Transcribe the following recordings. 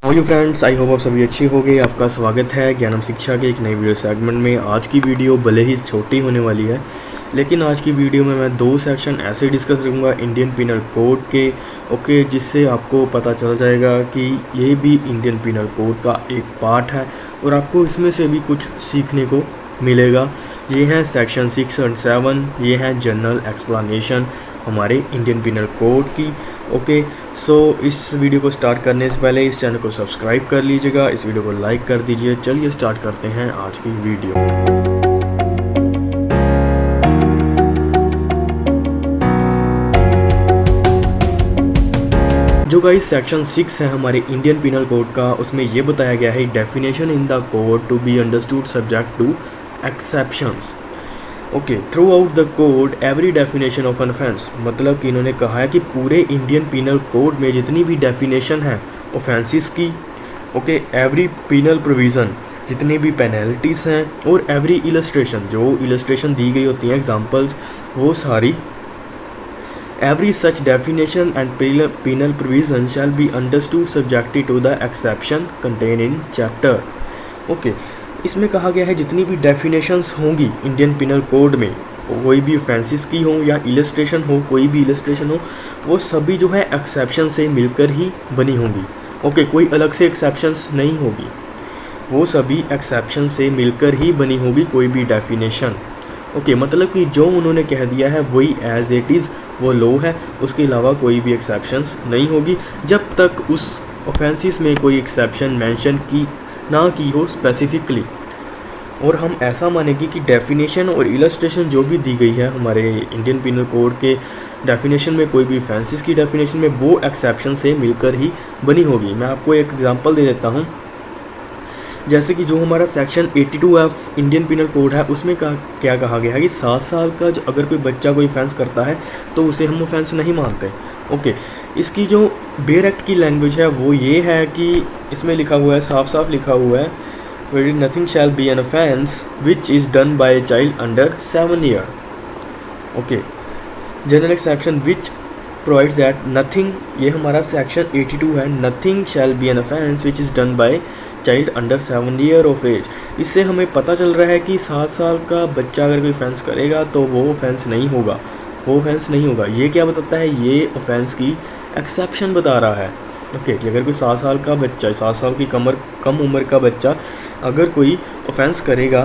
Hello friends, I hope आप सभी अच्छी हो गई। आपका स्वागत है ज्ञानम शिक्षा के एक नई वीडियो सेगमेंट में। आज की वीडियो भले ही छोटी होने वाली है, लेकिन आज की वीडियो में मैं दो सेक्शन ऐसे डिस्कस करूँगा इंडियन पिनल कोड के जिससे आपको पता चल जाएगा कि ये भी इंडियन पिनल कोड का एक पार्ट है और आपको इसमें से भी कुछ सीखने को मिलेगा। ये हैं सेक्शन 6 और 7, ये हैं जनरल एक्सप्लेनेशन हमारे इंडियन पिनल कोड की। सो इस वीडियो को स्टार्ट करने से पहले इस चैनल को सब्सक्राइब कर लीजिएगा, इस वीडियो को लाइक कर दीजिए। चलिए स्टार्ट करते हैं आज की वीडियो। जो गाइस सेक्शन 6 है हमारे इंडियन पिनल कोड का, उसमें ये बताया गया है definition in the code to be understood subject to exceptions. Throughout the code every definition of an offence, मतलब कि इन्होंने कहा है कि पूरे इंडियन पिनल कोड में जितनी भी डेफिनेशन है ऑफेंसिस की, एवरी पिनल प्रोविज़न, जितनी भी पेनल्टीज़ हैं, और एवरी इलस्ट्रेशन, जो इलस्ट्रेशन दी गई होती हैं एग्जांपल्स, वो सारी, every such definition and penal provision shall be understood subjected to the exception contained in chapter। इसमें कहा गया है जितनी भी डेफिनेशंस होंगी इंडियन पिनल कोड में, कोई भी ऑफेंसेस की हो या इलस्ट्रेशन हो, कोई भी इलस्ट्रेशन हो, वो सभी जो है एक्सेप्शन से मिलकर ही बनी होंगी। कोई अलग से एक्सेप्शंस नहीं होगी, वो सभी एक्सेप्शन से मिलकर ही बनी होगी कोई भी डेफिनेशन। मतलब कि जो उन्होंने कह दिया है वही एज इट इज़ वो लो है, उसके अलावा कोई भी एक्सेप्शंस नहीं होगी जब तक उस ऑफेंसेस में कोई एक्सेप्शन मेंशन ना की हो स्पेसिफिकली। और हम ऐसा मानेंगे कि डेफिनेशन और इलस्ट्रेशन जो भी दी गई है हमारे इंडियन पिनल कोड के डेफिनेशन में, कोई भी ऑफेंसेस की डेफिनेशन में, वो एक्सेप्शन से मिलकर ही बनी होगी। मैं आपको एक एग्जांपल दे देता हूँ। जैसे कि जो हमारा section 82F Indian penal code है, उसमें क्या कहा गया है कि 7 साल का अगर कोई बच्चा कोई ऑफेंस करता है तो उसे हम ऑफेंस नहीं मानते। इसकी जो बेयर एक्ट की लैंग्वेज है वो ये है कि इसमें लिखा हुआ है, साफ साफ लिखा हुआ है, very nothing shall be an offence which is done by a child under 7 year. General exception which provides that nothing, ये हमारा सेक्शन 82 है, nothing shall be an offence which is done by child under 7 year of age. इससे हमें पता चल रहा है कि 7 साल का बच्चा अगर कोई ऑफेंस करेगा तो वो ऑफेंस नहीं होगा, ये क्या बताता है? ये ऑफेंस की एक्सेप्शन बता रहा है। कि अगर कोई 7 साल का बच्चा, 7 साल की कम उम्र का बच्चा अगर कोई ऑफेंस करेगा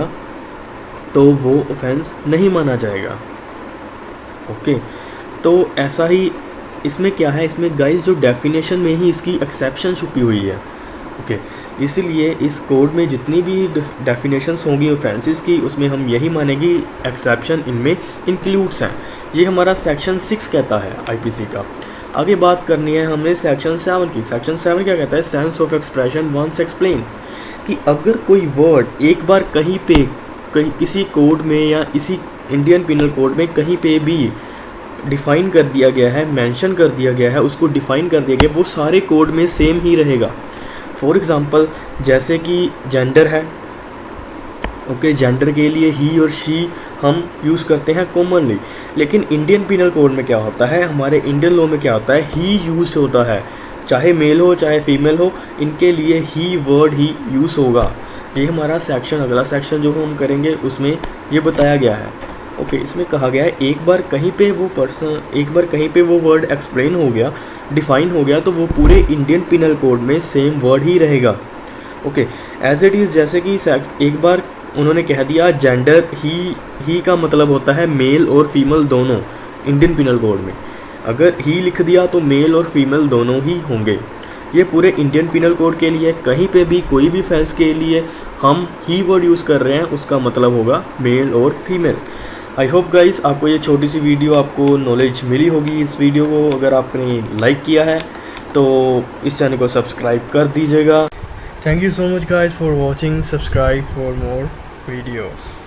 तो वो ऑफेंस नहीं माना जाएगा। तो ऐसा ही इसमें क्या है, इसमें गाइस जो डेफिनेशन में ही इसकी एक्सेप्शन छुपी हुई है। इसीलिए इस कोड में जितनी भी डेफिनेशंस होंगी ऑफेंसेस की, उसमें हम यही मानेंगे एक्सेप्शन इनमें इंक्लूड्स हैं। ये हमारा सेक्शन 6 कहता है आईपीसी का। आगे बात करनी है हमने सेक्शन 7 की। सेक्शन 7 क्या कहता है? Sense of expression once explain, कि अगर कोई वर्ड एक बार कहीं किसी कोड में या इसी इंडियन पिनल कोड में कहीं पे भी डिफ़ाइन कर दिया गया है, मेंशन कर दिया गया है, उसको डिफ़ाइन कर दिया गया, वो सारे कोड में सेम ही रहेगा। फॉर एग्ज़ाम्पल जैसे कि जेंडर है, जेंडर के लिए ही और शी हम यूज़ करते हैं कॉमनली, लेकिन इंडियन पिनल कोड में क्या होता है, हमारे इंडियन लॉ में क्या होता है, ही यूज होता है, चाहे मेल हो चाहे फीमेल हो, इनके लिए ही वर्ड ही यूज़ होगा। ये हमारा सेक्शन, अगला सेक्शन जो हम करेंगे उसमें ये बताया गया है। इसमें कहा गया है एक बार कहीं पे वो वर्ड एक्सप्लेन हो गया, डिफ़ाइन हो गया, तो वो पूरे इंडियन पिनल कोड में सेम वर्ड ही रहेगा। एज इट इज़, जैसे कि एक बार उन्होंने कह दिया जेंडर, ही का मतलब होता है मेल और फीमेल दोनों। इंडियन पिनल कोड में अगर ही लिख दिया तो मेल और फीमेल दोनों ही होंगे। ये पूरे इंडियन पिनल कोड के लिए कहीं पे भी कोई भी ऑफेंस के लिए हम ही वर्ड यूज़ कर रहे हैं, उसका मतलब होगा मेल और फीमेल। आई होप गाइस आपको ये छोटी सी वीडियो, आपको नॉलेज मिली होगी। इस वीडियो को अगर आपने लाइक किया है तो इस चैनल को सब्सक्राइब कर दीजिएगा। Thank you so much guys for watching, subscribe for more videos।